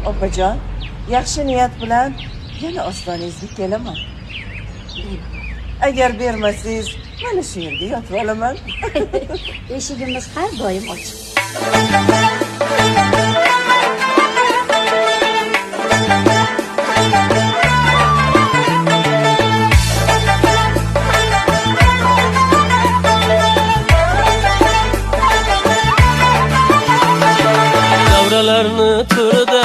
Opajon, yaxshi niyat bilan yana ostonangizga kelaman. Agar bermasangiz, mana shu yerga yotib olaman. Eshigimiz har doim ochiq. Davralarını turda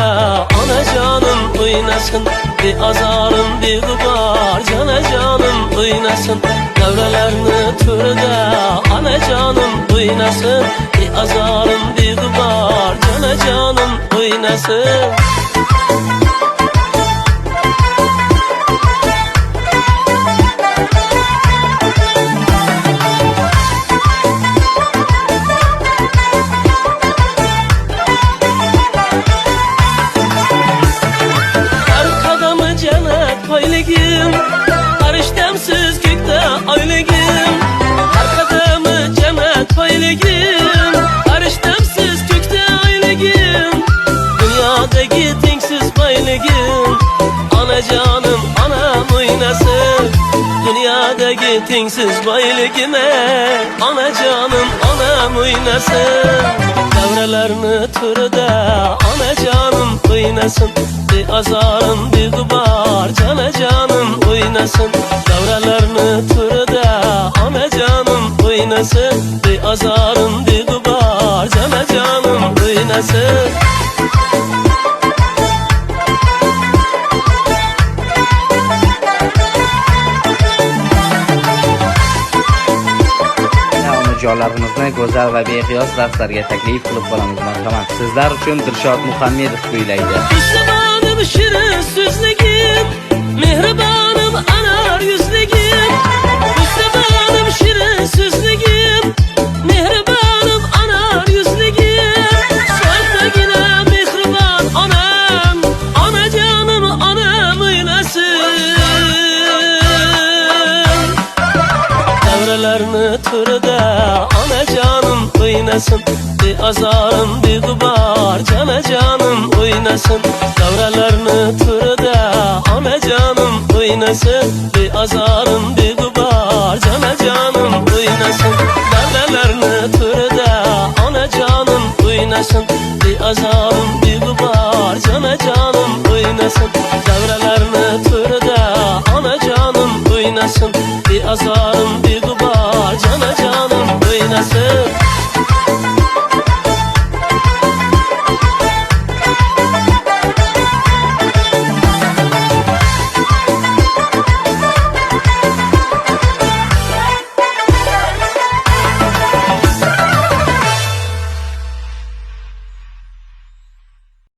anacanım oynasın, bir azarım bir gubar canacanım oynasın. Davralarını turda anacanım oynasın, bir azarım bir gubar canacanım oynasın. Oyligim, karıştamsız gökte oyligim. Arkadamı cennet oyligim, karıştamsız gökte oyligim. Dünyadaki tengsiz bayligim, anacanım anam oynasın. Dünyadaki tengsiz bayligime, anacanım anam oynasın. Davralarını turda anacanım oynasın, bir azarım bir gubar canacanım oynasın. Davralarını turda anacanım oynasın, bir azarım bir gubar canacanım oynasın. Joylarimizni go'zal va beqiyos raqslarga taklif qilib qolamiz. Marhamat. Sizlar uchun Dilshod Muhammedov kuylaydi. Müslümanım şirin sözlüğüm, mehribanım anar yüzlüğüm. Müslümanım şirin sözlüğüm, mehribanım anar yüzlüğüm. Sözlüğüne mehriban anam, anacanım anam oynasın. Davralarını turda anacanım oynasın, bir azarım bir gubar canacanım oynasın. Davralarını turda anacanım oynasın, bir azarım bir gubar canacanım oynasın. Davralarını turda anacanım oynasın, bir azarım bir gubar canacanım oynasın. Davralarını turda anacanım oynasın, bir azarım